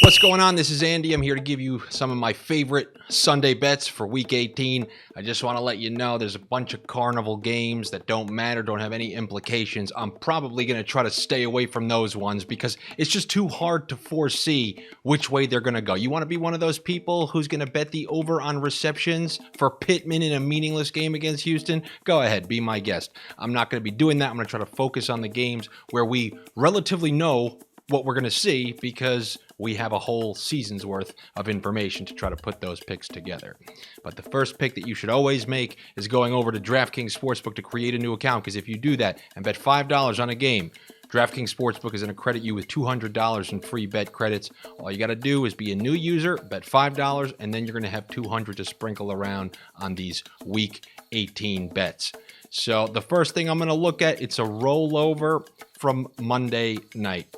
What's going on? This is Andy. I'm here to give you some of my favorite Sunday bets for Week 18. I just want to let you know there's a bunch of carnival games that don't matter, don't have any implications. I'm probably going to try to stay away from those ones because it's just too hard to foresee which way they're going to go. You want to be one of those people who's going to bet the over on receptions for Pittman in a meaningless game against Houston? Go ahead, be my guest. I'm not going to be doing that. I'm going to try to focus on the games where we relatively know what we're going to see because we have a whole season's worth of information to try to put those picks together. But the first pick that you should always make is going over to DraftKings Sportsbook to create a new account, because if you do that and bet $5 on a game, DraftKings Sportsbook is going to credit you with $200 in free bet credits. All you got to do is be a new user, bet $5, and then you're going to have $200 to sprinkle around on these Week 18 bets. So the first thing I'm going to look at, it's a rollover from Monday night.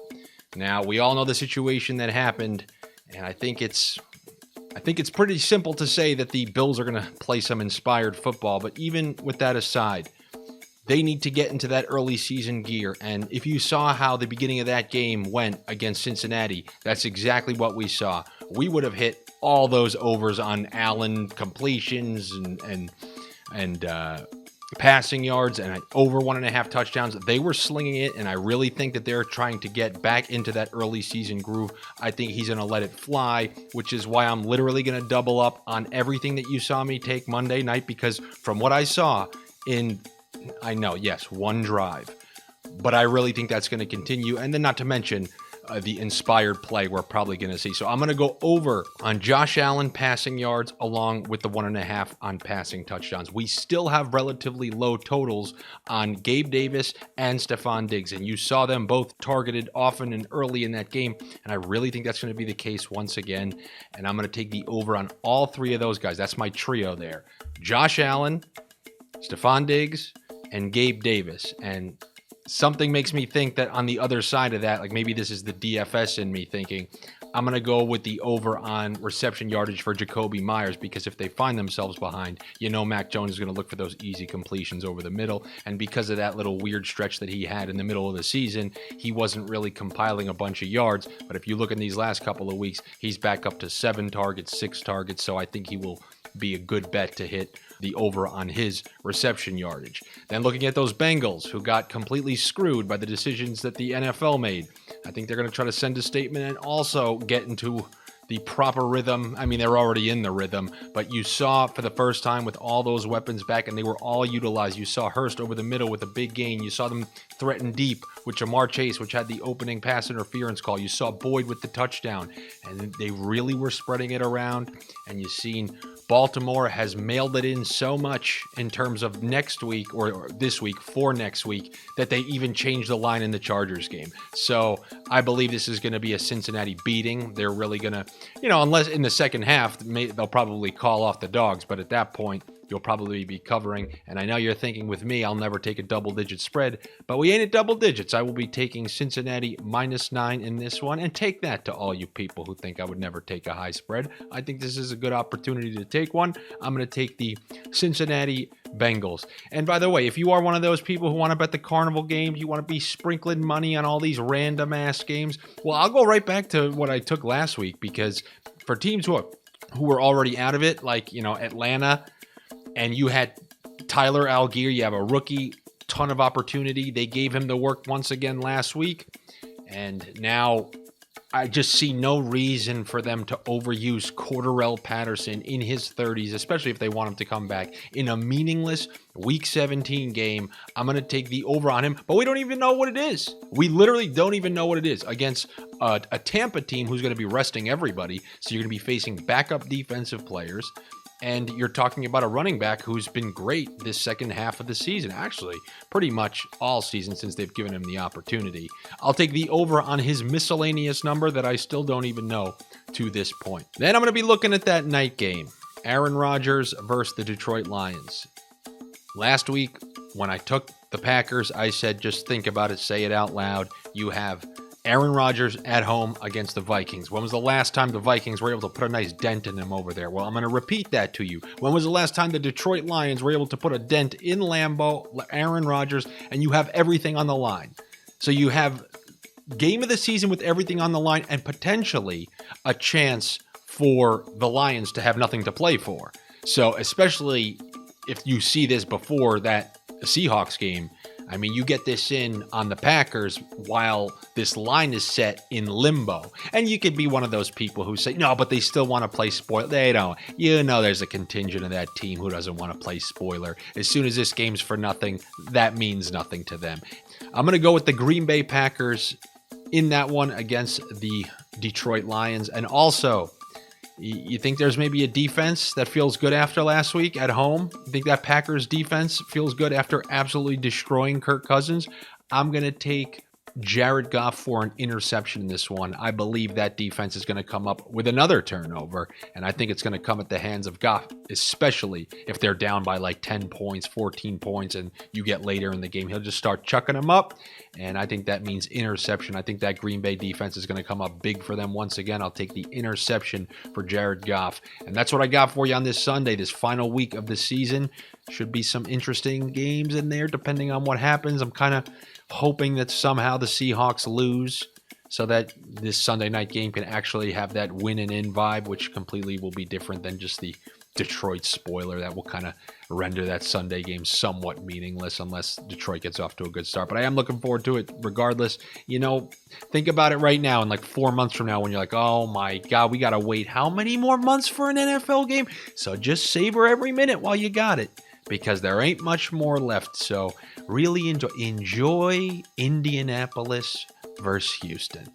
Now, we all know the situation that happened, and I think it's pretty simple to say that the Bills are going to play some inspired football, but even with that aside, they need to get into that early season gear, and if you saw how the beginning of that game went against Cincinnati, that's exactly what we saw. We would have hit all those overs on Allen completions and passing yards and over 1.5 touchdowns. They were slinging it, and I really think that they're trying to get back into that early season groove. I think he's going to let it fly, which is why I'm literally going to double up on everything that you saw me take Monday night, because from what I saw one drive, but I really think that's going to continue. And then not to mention the inspired play we're probably going to see. So I'm going to go over on Josh Allen passing yards along with the 1.5 on passing touchdowns. We still have relatively low totals on Gabe Davis and Stephon Diggs, and you saw them both targeted often and early in that game, and I really think that's going to be the case once again, and I'm going to take the over on all three of those guys. That's my trio there. Josh Allen, Stephon Diggs, and Gabe Davis. And something makes me think that on the other side of that, like maybe this is the DFS in me thinking, I'm going to go with the over on reception yardage for Jacoby Myers, because if they find themselves behind, Mac Jones is going to look for those easy completions over the middle. And because of that little weird stretch that he had in the middle of the season, he wasn't really compiling a bunch of yards. But if you look in these last couple of weeks, he's back up to 7 targets, 6 targets. So I think he will be a good bet to hit the over on his reception yardage. Then looking at those Bengals, who got completely screwed by the decisions that the NFL made, I think they're going to try to send a statement and also get into the proper rhythm. I mean, they're already in the rhythm, but you saw for the first time with all those weapons back, and they were all utilized. You saw Hurst over the middle with a big gain. You saw them threaten deep with Jamar Chase, which had the opening pass interference call. You saw Boyd with the touchdown, and they really were spreading it around. And you've seen Baltimore has mailed it in so much in terms of next week or this week for next week that they even changed the line in the Chargers game. So I believe this is going to be a Cincinnati beating. They're really going to, unless in the second half, they'll probably call off the dogs. But at that point, you'll probably be covering. And I know you're thinking with me, I'll never take a double-digit spread, but we ain't at double digits. I will be taking Cincinnati -9 in this one, and take that to all you people who think I would never take a high spread. I think this is a good opportunity to take one. I'm going to take the Cincinnati Bengals. And by the way, if you are one of those people who want to bet the carnival games, you want to be sprinkling money on all these random-ass games, well, I'll go right back to what I took last week, because for teams who were already out of it, like, Atlanta, and you had Tyler Algier, you have a rookie, ton of opportunity. They gave him the work once again last week, and now I just see no reason for them to overuse Cordarrelle Patterson in his 30s, especially if they want him to come back in a meaningless Week 17 game. I'm going to take the over on him, but we don't even know what it is. We literally don't even know what it is against a Tampa team who's going to be resting everybody, so you're going to be facing backup defensive players. And you're talking about a running back who's been great this second half of the season, actually, pretty much all season since they've given him the opportunity. I'll take the over on his miscellaneous number that I still don't even know to this point. Then I'm going to be looking at that night game, Aaron Rodgers versus the Detroit Lions. Last week, when I took the Packers, I said, just think about it, say it out loud. You have Aaron Rodgers at home against the Vikings. When was the last time the Vikings were able to put a nice dent in them over there? Well, I'm going to repeat that to you. When was the last time the Detroit Lions were able to put a dent in Lambeau, Aaron Rodgers, and you have everything on the line? So you have game of the season with everything on the line and potentially a chance for the Lions to have nothing to play for. So especially if you see this before that Seahawks game, I mean, you get this in on the Packers while this line is set in limbo. And you could be one of those people who say, no, but they still want to play spoiler. They don't. You know there's a contingent of that team who doesn't want to play spoiler. As soon as this game's for nothing, that means nothing to them. I'm going to go with the Green Bay Packers in that one against the Detroit Lions. And also, you think there's maybe a defense that feels good after last week at home? You think that Packers defense feels good after absolutely destroying Kirk Cousins? I'm going to take Jared Goff for an interception in this one. I believe that defense is going to come up with another turnover, and I think it's going to come at the hands of Goff, especially if they're down by like 10 points, 14 points, and you get later in the game. He'll just start chucking them up, and I think that means interception. I think that Green Bay defense is going to come up big for them once again. I'll take the interception for Jared Goff, and that's what I got for you on this Sunday, this final week of the season. Should be some interesting games in there depending on what happens. I'm kind of hoping that somehow the Seahawks lose so that this Sunday night game can actually have that win and in vibe, which completely will be different than just the Detroit spoiler. That will kind of render that Sunday game somewhat meaningless unless Detroit gets off to a good start. But I am looking forward to it regardless. You know, think about it right now and like 4 months from now when you're like, oh my God, we got to wait how many more months for an NFL game? So just savor every minute while you got it, because there ain't much more left. So really enjoy Indianapolis versus Houston,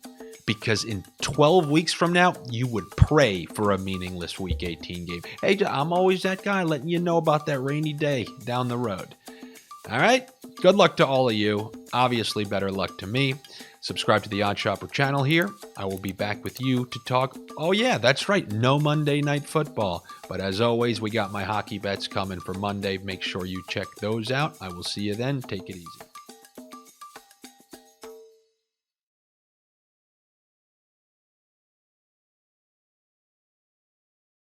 because in 12 weeks from now, you would pray for a meaningless Week 18 game. Hey, I'm always that guy letting you know about that rainy day down the road. All right, good luck to all of you. Obviously, better luck to me. Subscribe to the Odd Shopper channel here. I will be back with you to talk. Oh yeah, that's right. No Monday Night Football. But as always, we got my hockey bets coming for Monday. Make sure you check those out. I will see you then. Take it easy.